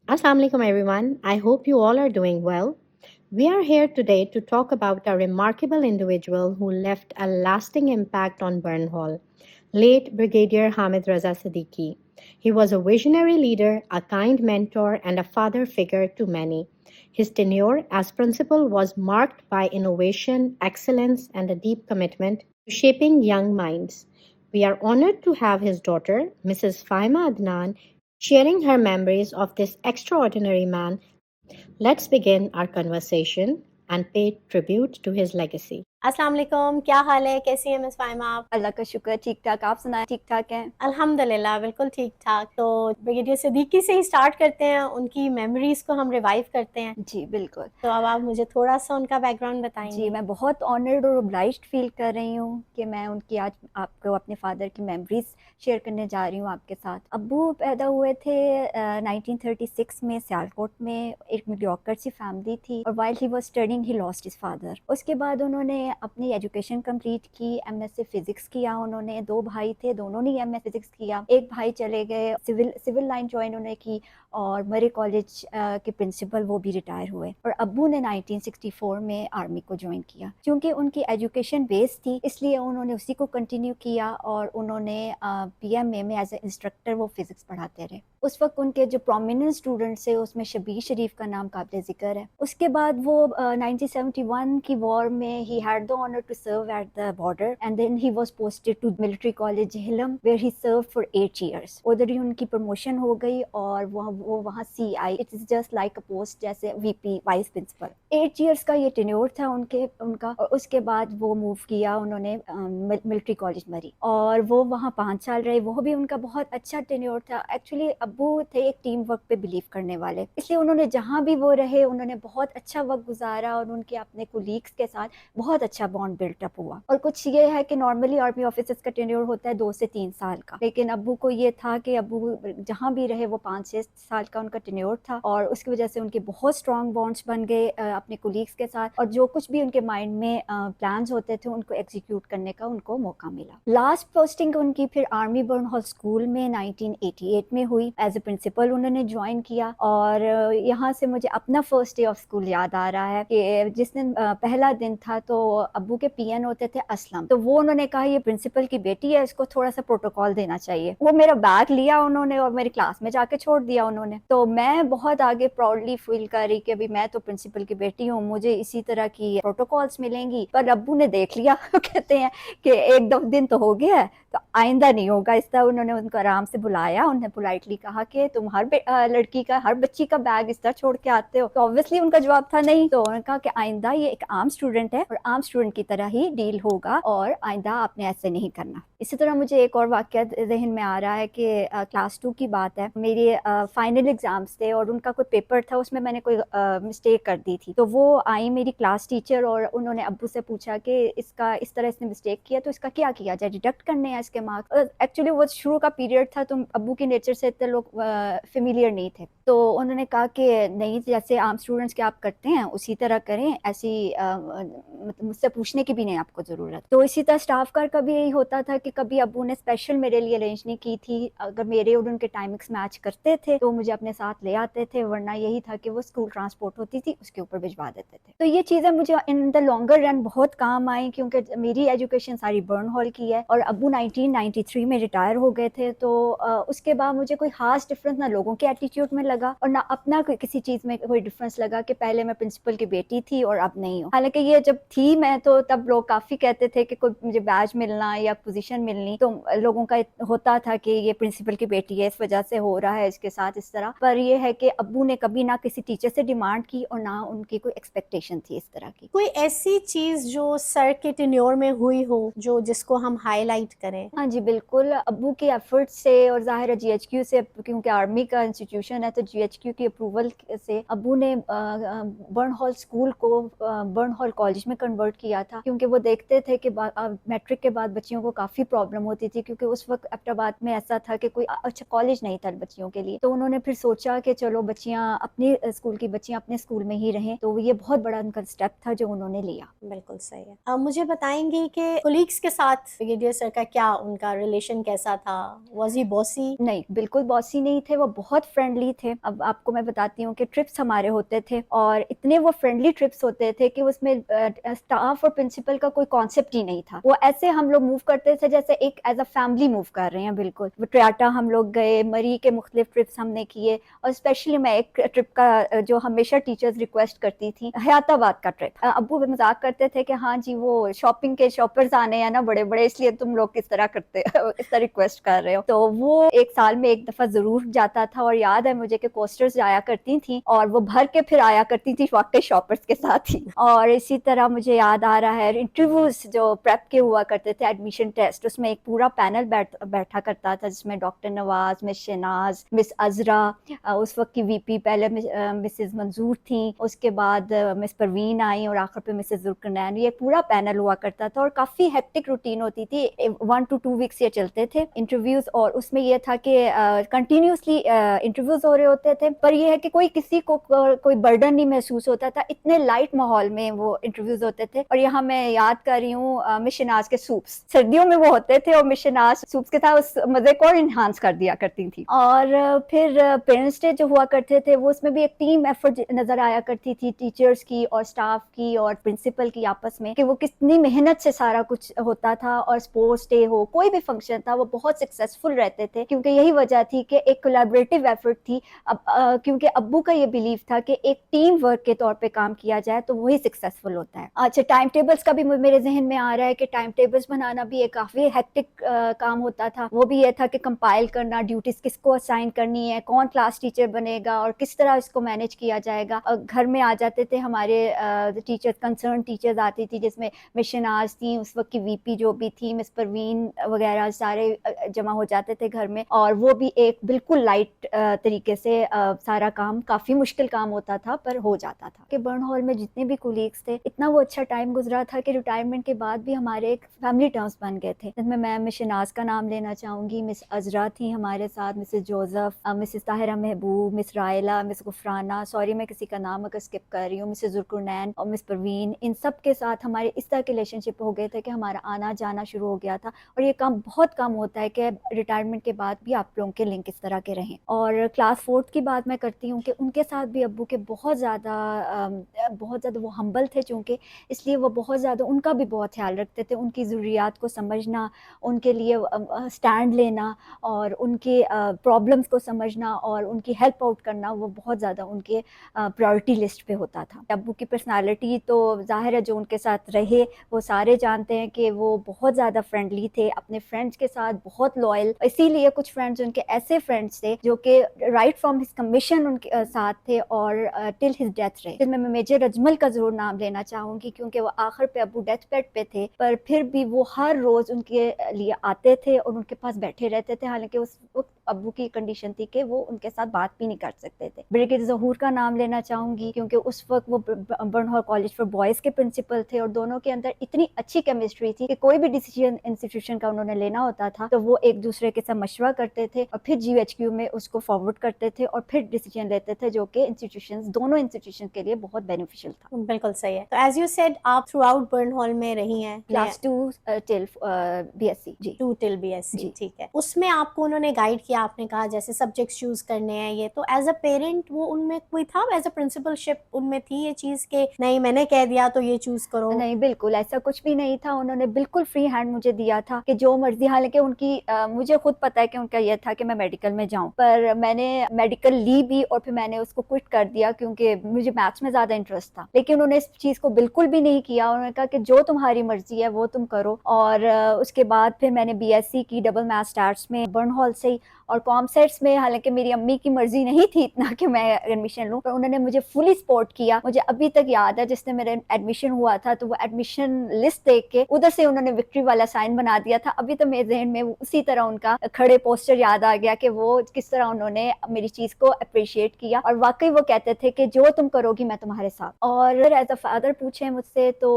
Assalamualaikum everyone. I hope you all are doing well. We are here today to talk about a remarkable individual who left a lasting impact on Burnhall, late Brigadier Hamid Raza Siddiqui. He was a visionary leader, a kind mentor, and a father figure to many. His tenure as principal was marked by innovation, excellence, and a deep commitment to shaping young minds. We are honored to have his daughter, Mrs. Faima Adnan, sharing her memories of this extraordinary man. Let's begin our conversation and pay tribute to his legacy. अस्सलाम वालेकुम, क्या हाल है? कैसी हैं miss फाहिमा आप? अल्लाह का शुक्र, ठीक-ठाक। आप सुनाएँ, ठीक-ठाक हैं? अल्हम्दुलिल्लाह, बिल्कुल ठीक-ठाक। तो ब्रिगेडियर सिद्दीकी से ही स्टार्ट करते हैं, उनकी मेमोरीज़ को हम रिवाइव करते हैं। जी, बिल्कुल। तो अब आप मुझे थोड़ा-सा उनका बैकग्राउंड जी, बताएँगी? मैं बहुत ऑनर्ड और ऑब्लाइज्ड फ़ील कर रही हूँ कि मैं उनकी आज आपको अपने फ़ादर की मेमोरीज़ शेयर करने जा रही हूँ आपके साथ। अब्बू पैदा हुए थे 1936 में सियालकोट में, एक मीडियोकर सी फैमिली थी और while he was studying he lost his father. उसके बाद उन्होंने अपनी एजुकेशन कंप्लीट की, एमएससी फ़िज़िक्स किया उन्होंने, 2 भाई थे, दोनों ने एमए फ़िज़िक्स किया। एक भाई चले गए, सिविल लाइन जॉइन उन्होंने की और मरे कॉलेज के प्रिंसिपल वो भी रिटायर हुए और अब्बू ने 1964 में आर्मी को ज्वाइन किया। क्योंकि उनकी एजुकेशन बेस थी इसलिए उन्होंने उसी को कंटिन्यू किया और उन्होंने पीएमए में एज ए इंस्ट्रक्टर वो फिज़िक्स पढ़ाते रहे। उस वक्त उनके जो प्रोमिनेंट स्टूडेंट्स थे उसमें शबीर शरीफ का नाम काबिल ज़िक्र है। उसके बाद वो 1971 की वॉर में he had the honour to serve at the border and then he was posted to military college हिलम where he serve for 8 years. उधर ही उनकी प्रमोशन हो गई और वो वहाँ CI, it is just like a post जैसे वीपी वाइस प्रिंसिपल। 8 ईयर्स का ये टेन्योर था उनका और उसके बाद वो मूव किया उन्होंने मिलिट्री कॉलेज मरी और वो वहाँ 5 साल रहे। वो भी उनका बहुत अच्छा टेन्योर था। एक्चुअली अब्बू थे एक टीम वर्क पे बिलीव करने वाले, इसलिए उन्होंने जहाँ भी वो रहे उन्होंने बहुत अच्छा वक्त गुजारा और उनके अपने कोलीग्स के साथ बहुत अच्छा बॉन्ड बिल्टअप हुआ। और कुछ ये है कि नॉर्मली आर्मी ऑफिसर्स का टेन्योर होता है 2 से 3 साल का, लेकिन अब्बू को ये था कि अब्बू जहाँ भी रहे वो 5-6 साल का उनका टेन्योर था और उसकी वजह से उनके बहुत स्ट्रॉन्ग बॉन्ड्स बन गए अपने कोलीग्स के साथ और जो कुछ भी उनके माइंड में प्लान्स होते थे उनको एग्जीक्यूट करने का उनको मौका मिला। लास्ट पोस्टिंग उनकी फिर आर्मी बर्नहॉल स्कूल में 1988 में हुई। एज ए प्रिंसिपल उन्होंने ज्वाइन किया और यहाँ से मुझे अपना फर्स्ट डे ऑफ स्कूल याद आ रहा है कि जिस दिन पहला दिन था तो अब्बू के पीएन होते थे असलम, तो वो उन्होंने कहा ये प्रिंसिपल की बेटी है, इसको थोड़ा सा प्रोटोकॉल देना चाहिए। वो मेरा बैग लिया उन्होंने और मेरी क्लास में जाके छोड़ दिया उन्होंने। तो मैं बहुत आगे प्राउडली फील कर रही कि अभी मैं तो प्रिंसिपल की बेटी हूँ, मुझे इसी तरह की प्रोटोकॉल्स मिलेंगी। पर अब्बू ने देख लिया कहते हैं कि एक दो दिन तो हो गया है तो आइंदा नहीं होगा। इस तरह उन्होंने उनको आराम से बुलाया, उन्हें पोलाइटली कहा कि तुम हर लड़की का, हर बच्ची का बैग इस तरह छोड़ के आते हो। तो ऑब्वियसली उनका जवाब था नहीं। तो उन्होंने कहा कि आइंदा ये एक आम स्टूडेंट है और आम स्टूडेंट की तरह ही डील होगा और आइंदा आपने ऐसे नहीं करना। इसी तरह मुझे एक और वाकया ज़हन में आ रहा है कि क्लास 2 की बात है, मेरे फाइनल एग्जाम्स थे और उनका कोई पेपर था, उसमें मैंने कोई मिस्टेक कर दी थी। तो वो आई मेरी क्लास टीचर और उन्होंने अब्बू से पूछा कि इसका इस तरह इसने मिस्टेक किया तो इसका क्या किया जाए, डिडक्ट करने हैं इसके मार्क्स। एक्चुअली वो शुरू का पीरियड था तो अब्बू की नेचर से इतने लोग फेमिलियर नहीं थे। तो उन्होंने कहा कि नहीं, जैसे आम स्टूडेंट्स के आप करते हैं उसी तरह करें, ऐसी मुझसे पूछने की भी नहीं आपको ज़रूरत। तो इसी तरह स्टाफ का कभी यही होता था कि कभी अब्बू ने स्पेशल मेरे लिए अरेंज नहीं की थी। अगर मेरे और उनके टाइमिंग्स मैच करते थे तो मुझे अपने साथ ले आते थे, वरना यही था कि वो स्कूल ट्रांसपोर्ट होती थी उसके ऊपर भिजवा देते थे। तो ये चीज़ें मुझे इन द लॉन्गर रन बहुत काम आई क्योंकि मेरी एजुकेशन सारी बर्नहॉल की है और अब्बू 1993 में रिटायर हो गए थे। तो उसके बाद मुझे कोई खास डिफरेंस ना लोगों के एटीट्यूड में लगा और ना अपना किसी चीज़ में कोई डिफरेंस लगा कि पहले मैं प्रिंसिपल की बेटी थी और अब नहीं हूँ। हालांकि ये जब थी मैं तो तब लोग काफ़ी कहते थे कि कोई मुझे बैज मिलना या पोजीशन मिलनी तो लोगों का होता था कि ये प्रिंसिपल की बेटी है इस वजह से हो रहा है इसके साथ इस तरह। पर ये है कि अब्बू ने कभी ना किसी टीचर से डिमांड की और ना उनकी कोई एक्सपेक्टेशन थी इस तरह की। कोई ऐसी चीज जो सर के टेन्योर में हुई हो जो जिसको हम हाईलाइट करें? हाँ जी, बिल्कुल। अब्बू के एफर्ट्स से और ज़ाहिर है जीएचक्यू से, क्योंकि आर्मी का इंस्टीट्यूशन है तो जीएचक्यू की अप्रूवल से अब्बू ने बर्नहॉल स्कूल को बर्नहॉल कॉलेज में कन्वर्ट किया था क्योंकि वो देखते थे कि मैट्रिक के बाद बच्चियों को काफ़ी प्रॉब्लम होती थी क्योंकि उस वक्त एबटाबाद में ऐसा था कि कोई अच्छा कॉलेज नहीं था बच्चियों के लिए। तो उन्होंने फिर सोचा कि चलो बच्चियाँ अपने स्कूल की बच्चियाँ अपने स्कूल में ही रहें, तो ये बहुत बड़ा उनका स्टेप था जो उन्होंने लिया। बिल्कुल सही है। अब मुझे बताएंगी कि कोलीग्स के साथ ब्रिगेडियर सर का क्या क्या उनका रिलेशन कैसा था? Was he bossy? नहीं, बिल्कुल बॉसी नहीं थे, वो बहुत फ्रेंडली थे। अब आपको मैं बताती हूँ कि ट्रिप्स हमारे होते थे और इतने वो फ्रेंडली ट्रिप्स होते थे कि उसमें स्टाफ और प्रिंसिपल का कोई कॉन्सेप्ट ही नहीं था। वो ऐसे हम लोग मूव करते थे जैसे एक एज अ फैमिली मूव कर रहे हैं। बिल्कुल ट्रियाटा हम लोग गए, मरी के मुख्तलिफ ट्रिप्स हमने किए और स्पेशली मैं एक ट्रिप का जो हमेशा टीचर्स रिक्वेस्ट करती थी, हयाताबाद का ट्रिप। अब्बू मजाक करते थे कि हाँ जी वो शॉपिंग के शॉपर्स आने हैं ना बड़े बड़े, इसलिए तुम लोग किस तरह करते इस तरह रिक्वेस्ट कर रहे हो। तो वो एक साल में एक दफा जरूर जाता था और याद है मुझे कि कोस्टर्स जाया करती थी और वो भर के फिर आया करती थी वाकई शॉपर्स के साथ ही। और इसी तरह मुझे याद आ रहा है इंटरव्यूज जो प्रेप के हुआ करते थे, एडमिशन टेस्ट, उसमें एक पूरा पैनल बैठा करता था जिसमें doctor Nawaz, miss Shahnaz, miss Azra, उस वक्त की वीपी पहले मिसेस मंजूर थी, उसके बाद मिस परवीन आई और आखिर पे मिसेस जुल्करनैन। ये पूरा पैनल हुआ करता था और काफी हेक्टिक रूटीन होती थी। 1 to 2 वीक्स ये चलते थे इंटरव्यूज और उसमें यह था कि कंटिन्यूसली इंटरव्यूज हो रहे होते थे, पर यह है कि कोई किसी को कोई बर्डन नहीं महसूस होता था। इतने लाइट माहौल में वो इंटरव्यूज होते थे। और यहाँ मैं याद कर रही हूँ मिशनाज के सूप्स, सर्दियों में वो होते थे और मिशनाज सूप्स के साथ उस मजे को और इन्हांस कर दिया करती थी। और फिर पेरेंट्स डे जो हुआ करते थे वो उसमें भी एक टीम एफर्ट नजर आया करती थी, टीचर्स की और स्टाफ की और प्रिंसिपल की आपस में, कि वो कितनी मेहनत से सारा कुछ होता था। और स्पोर्ट्स डे हो, कोई भी फंक्शन था, वो बहुत सक्सेसफुल रहते थे क्योंकि यही वजह थी कि एक कोलैबोरेटिव एफर्ट थी। अब क्योंकि अब्बू का ये बिलीव था कि एक टीम वर्क के तौर पे काम किया जाए तो वही सक्सेसफुल होता है। अच्छा, टाइम टेबल्स का भी मेरे जहन में आ रहा है कि टाइम टेबल्स बनाना भी एक काफी हेक्टिक काम होता था। वो भी ये था कि कंपाइल करना, ड्यूटीज किसको असाइन करनी है, कौन क्लास टीचर बनेगा और किस तरह इसको मैनेज किया जाएगा। घर में आ जाते थे हमारे टीचर्स, कंसर्न टीचर्स आती थी जिसमें मिशनाज थी, उस वक्त की वीपी जो भी थी मिस परवीन वगैरह, सारे जमा हो जाते थे घर में। और वो भी एक बिल्कुल लाइट तरीके से सारा काम, काफी मुश्किल काम होता था पर हो जाता था। कि बर्न हॉल में जितने भी कोलीग्स थे, इतना वो अच्छा टाइम गुजरा था कि रिटायरमेंट के बाद भी हमारे एक फैमिली टर्म्स बन गए थे, जिसमें मैं मिस शनाज का नाम लेना चाहूंगी, मिस अजरा थी हमारे साथ, मिसेस जोसेफ, मिसेस ताहिरा महबूब, मिस रायला, मिस गुफराना, सॉरी मैं किसी का नाम अगर स्किप कर रही हूँ, मिसेस जुल्करनैन और मिस परवीन, इन सब के साथ हमारे इस तरह के रिलेशनशिप हो गए थे कि हमारा आना जाना शुरू हो गया था। और ये काम बहुत कम होता है कि रिटायरमेंट के बाद भी आप लोगों के लिंक इस तरह के रहें। और क्लास 4th की बात मैं करती हूँ कि उनके साथ भी अब्बू के बहुत ज़्यादा वो हम्बल थे चूँकि, इसलिए वो बहुत ज़्यादा उनका भी बहुत ख्याल रखते थे, उनकी ज़रूरियात को समझना, उनके लिए स्टैंड लेना और उनके प्रॉब्लम्स को समझना और उनकी हेल्प आउट करना, वो बहुत ज़्यादा उनके प्रायोरिटी लिस्ट पे होता था। अब्बू की पर्सनालिटी तो ज़ाहिर है जो उनके साथ रहे वो सारे जानते हैं कि वो बहुत ज़्यादा फ्रेंडली थे, अपने फ्रेंड्स के साथ बहुत लॉयल। इसीलिए कुछ फ्रेंड्स उनके ऐसे फ्रेंड्स थे जो कि राइट फ्रॉम हिज कमीशन उनके साथ थे और टिल हिज डेथ रहे। जिसमें मैं मेजर अजमल का जरूर नाम लेना चाहूंगी क्योंकि वो आखिर पे अब्बू डेथ बेड पे थे, पर फिर भी वो हर रोज उनके लिए आते थे और उनके पास बैठे रहते थे, हालांकि उस वक्त अब्बू की कंडीशन थी कि वो उनके साथ बात भी नहीं कर सकते थे। ब्रिगेड जहूर का नाम लेना चाहूंगी क्योंकि उस वक्त वो बर्नहॉल कॉलेज फॉर बॉयज के प्रिंसिपल थे और दोनों के अंदर इतनी अच्छी केमिस्ट्री थी कि कोई भी डिसीजन इंस्टीट्यूशन का उन्होंने लेना होता था तो वो एक दूसरे के साथ मशवरा करते थे और फिर GHQ में उसको फॉरवर्ड करते थे और फिर डिसीजन लेते थे जो कि इंस्टीट्यूशंस, दोनों इंस्टीट्यूशन के लिए बहुत बेनिफिशियल था। बिल्कुल सही है। तो एज यू सेड आप थ्रू आउट बर्न हॉल में रही हैं, क्लास 2 टिल BSc जी, 2 till BSc, जी। ठीक है। उसमें आपको उन्होंने गाइड किया, आपने कहा जैसे सब्जेक्ट चूज करने हैं ये, तो एज अ पेरेंट वो उनमें कोई था, एज अ प्रिंसिपलशिप उनमें थी ये चीज के नहीं मैंने कह दिया तो ये चूज करो? नहीं, बिल्कुल ऐसा कुछ भी नहीं था। उन्होंने बिल्कुल फ्री हैंड मुझे दिया था कि जो मर्जी, हालांकि उनकी मुझे खुद पता है कि उनका यह था कि मैं मेडिकल में जाऊं, पर मैंने मेडिकल ली भी और फिर मैंने उसको क्विट कर दिया क्योंकि मुझे मैथ्स में ज्यादा इंटरेस्ट था। लेकिन उन्होंने इस चीज को बिल्कुल भी नहीं किया, उन्होंने कहा कि जो तुम्हारी मर्जी है वो तुम करो। और उसके बाद फिर मैंने BSc की डबल मैथ स्टार्स में बर्नहॉल से ही, और कॉमसेट्स में हालांकि मेरी अम्मी की मर्जी नहीं थी इतना कि मैं एडमिशन लूं, पर उन्होंने मुझे फुली सपोर्ट किया। मुझे अभी तक याद है जिसने मेरा एडमिशन हुआ था तो वो एडमिशन लिस्ट देख के उधर से उन्होंने विक्ट्री वाला साइन बना दिया था। अभी तो मेरे जहन में उसी तरह उनका खड़े पोस्टर याद आ गया कि वो किस तरह उन्होंने मेरी चीज को अप्रिशिएट किया और वाकई वो कहते थे कि जो तुम करोगी मैं तुम्हारे साथ। और एज अ फादर पूछे मुझसे तो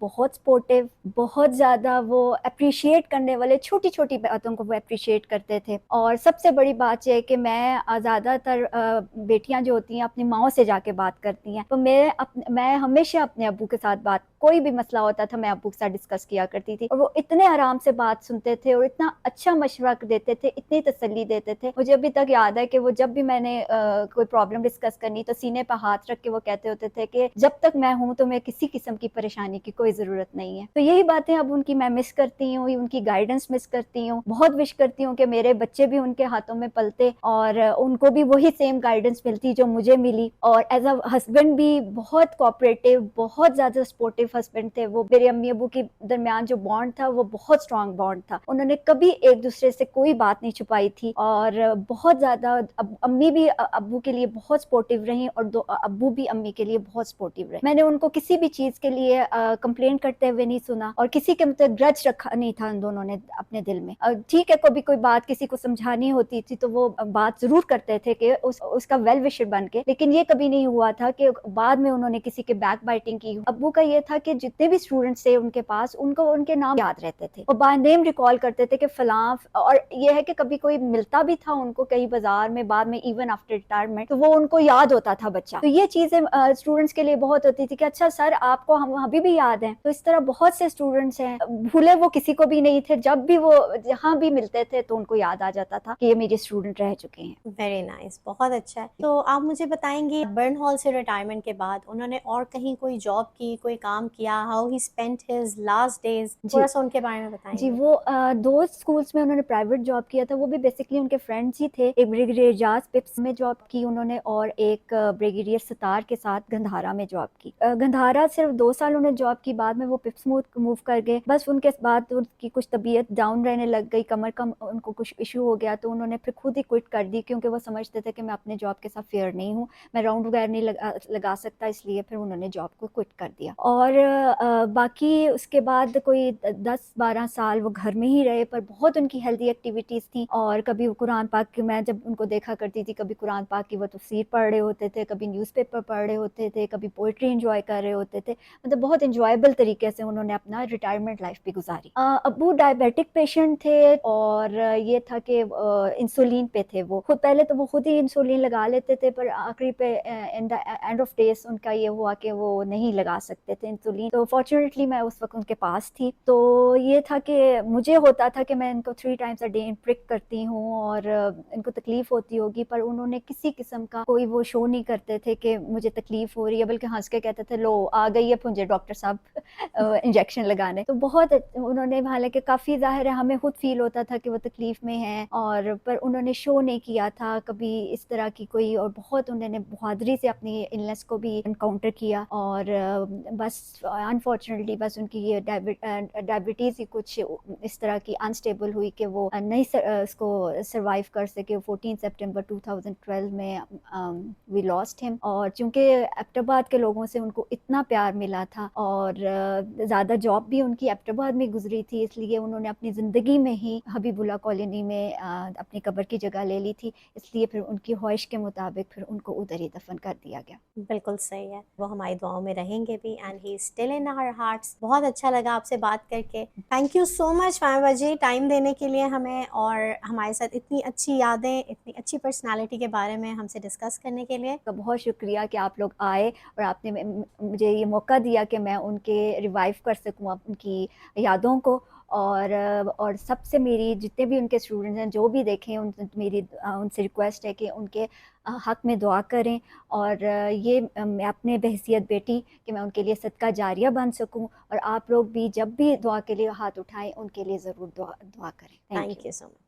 बहुत सपोर्टिव, बहुत ज्यादा वो अप्रिशिएट करने वाले, छोटी छोटी बातों को वो अप्रिशिएट करते थे। और सबसे सबसे बड़ी बात ये है कि मैं ज़्यादातर बेटियां जो होती हैं अपनी माओ से जाके बात करती हैं, तो मैं हमेशा अपने अब्बू के साथ बात, कोई भी मसला होता था मैं अब्बू के साथ डिस्कस किया करती थी, और वो इतने आराम से बात सुनते थे और इतना अच्छा मशवरा देते थे, इतनी तसल्ली देते थे। मुझे अभी तक याद है कि वो जब भी मैंने कोई प्रॉब्लम डिस्कस करनी तो सीने पर हाथ रख के वो कहते होते थे कि जब तक मैं हूँ तो मैं किसी किस्म की परेशानी की कोई ज़रूरत नहीं है। तो यही बातें अब उनकी मैं मिस करती हूँ, उनकी गाइडेंस मिस करती हूँ, बहुत विश करती हूँ कि मेरे बच्चे भी उनके हाथों में पलते और उनको भी वही सेम गाइडेंस मिलती जो मुझे मिली। और एज अ हस्बैंड भी बहुत कोऑपरेटिव, बहुत ज़्यादा सपोर्टिव हस्बैंड थे वो। मेरे अम्मी अबू के दरमियान जो बॉन्ड था वो बहुत स्ट्रॉन्ग बॉन्ड था, उन्होंने कभी एक दूसरे से कोई बात नहीं छुपाई थी, और बहुत ज़्यादा अम्मी भी अब्बू के लिए बहुत सपोर्टिव रही और अब्बू भी अम्मी के लिए बहुत सपोर्टिव रहे। मैंने उनको किसी भी चीज़ के लिए कंप्लेंट करते हुए नहीं सुना, और किसी के मतलब ग्रज रखा नहीं था उन दोनों ने अपने दिल में। ठीक है, कभी कोई बात किसी को समझानी होती थी तो वो बात जरूर करते थे कि उसका वेल विशर बन के, लेकिन ये कभी नहीं हुआ था कि बाद में उन्होंने किसी के बैक बाइटिंग की। अब्बू का ये था कि जितने भी स्टूडेंट्स थे उनके पास, उनको उनके नाम याद रहते थे, वो बाय नेम रिकॉल करते थे कि फलां। और ये है कि कभी कोई मिलता भी था उनको कहीं बाजार में बाद में, इवन आफ्टर रिटायरमेंट, तो वो उनको याद होता था बच्चा। तो ये चीजें स्टूडेंट्स के लिए बहुत होती थी कि अच्छा सर आपको हम अभी भी याद हैं। तो इस तरह बहुत से स्टूडेंट्स हैं, भूले वो किसी को भी नहीं थे, जब भी वो जहाँ भी मिलते थे तो उनको याद आ जाता था कि ये मेरे स्टूडेंट रह चुके हैं। वेरी नाइस, बहुत अच्छा है। तो आप मुझे बताएंगी बर्न हॉल से रिटायरमेंट के बाद उन्होंने और कहीं कोई जॉब की, कोई काम किया, how he spent his last days, जी थोड़ा सा उनके बारे में जी, बताएंगे? वो दो स्कूल्स में उन्होंने प्राइवेट जॉब किया था, वो भी बेसिकली उनके फ्रेंड्स ही थे। एक ब्रिगेडियर जाज पिप्स में जॉब की उन्होंने, और एक ब्रिगेडियर सतार के साथ गंधारा में जॉब की। गंधारा सिर्फ 2 साल उन्होंने जॉब की, बाद में वो पिप्स मूव कर गए। बस उनके बाद उनकी कुछ तबीयत डाउन रहने लग गई, कमर का उनको कुछ इशू हो गया, तो उन्होंने फिर खुद ही क्विट कर दी, क्योंकि वो समझते थे कि मैं अपने जॉब के साथ फेयर नहीं हूँ, मैं राउंड वगैरह नहीं लगा सकता, इसलिए फिर उन्होंने जॉब को क्विट कर दिया। और बाकी उसके बाद कोई 10-12 साल वो घर में ही रहे, पर बहुत उनकी हेल्दी एक्टिविटीज़ थी। और कभी कुरान पाक की, मैं जब उनको देखा करती थी, कभी कुरान पाक की वो तफसीर पढ़ रहे होते थे, कभी न्यूज़पेपर पढ़ रहे होते थे, कभी पोइट्री एंजॉय कर रहे होते थे। मतलब बहुत इंजॉयबल तरीके से उन्होंने अपना रिटायरमेंट लाइफ भी गुजारी। अब्बू डायबिटिक पेशेंट थे, और ये था कि इंसुलिन पे थे वो खुद। पहले तो वो खुद ही इंसुलिन लगा लेते थे, पर आखिरी पे in the end of days उनका ये हुआ कि वो नहीं लगा सकते थे इंसुलिन। तो फॉर्चुनेटली मैं उस वक्त उनके पास थी। तो ये था कि मुझे होता था कि मैं इनको 3 टाइम्स अ डे प्रिक करती हूँ, और इनको तकलीफ होती होगी, पर उन्होंने किसी किस्म का कोई वो शो नहीं करते थे कि मुझे तकलीफ हो रही है, बल्कि हंस के कहते थे लो आ गई है मुझे डॉक्टर साहब इंजेक्शन लगाने। तो बहुत उन्होंने, हालांकि काफ़ी जाहिर है हमें खुद फील होता था कि वो तकलीफ में है, और पर उन्होंने शो नहीं किया था कभी इस तरह की कोई, और बहुत उन्होंने बहादुरी से अपनी इलनेस को भी इनकाउंटर किया। और बस अनफॉर्चुनेटली बस उनकी ये डायबिटीज़ ही कुछ इस तरह की अनस्टेबल हुई कि वो नहीं इसको सर्वाइव कर सके। 14 सितंबर 2012 में वी लॉस्ट हिम। और चूंकि एबटाबाद के लोगों से उनको इतना प्यार मिला था, और ज़्यादा जॉब भी उनकी एबटाबाद में गुजरी थी, इसलिए उन्होंने अपनी ज़िंदगी में ही हबीबुल्ला कॉलोनी में अपनी कब्र की जगह ले ली थी, इसलिए फिर उनकी ख्वाहिश के मुताबिक फिर उनको उधर ही दफन कर दिया गया। बिल्कुल सही है, वो हमारी दुआओं में रहेंगे भी, and he still in our hearts. बहुत अच्छा लगा आपसे बात करके। Thank you so much Fahima ji, time देने के लिए हमें, और हमारे साथ इतनी अच्छी यादें, इतनी अच्छी पर्सनालिटी के बारे में हमसे डिस्कस करने के लिए। तो बहुत शुक्रिया कि आप लोग आए और आपने मुझे ये मौका दिया कि मैं उनके रिवाइव कर सकूं उनकी यादों को। और सबसे मेरी जितने भी उनके स्टूडेंट्स हैं जो भी देखें, मेरी उनसे रिक्वेस्ट है कि उनके हक में दुआ करें, और ये मैं अपने बहसियत बेटी कि मैं उनके लिए सदका जारिया बन सकूं, और आप लोग भी जब भी दुआ के लिए हाथ उठाएं उनके लिए ज़रूर दुआ करें। Thank thank you. You so much.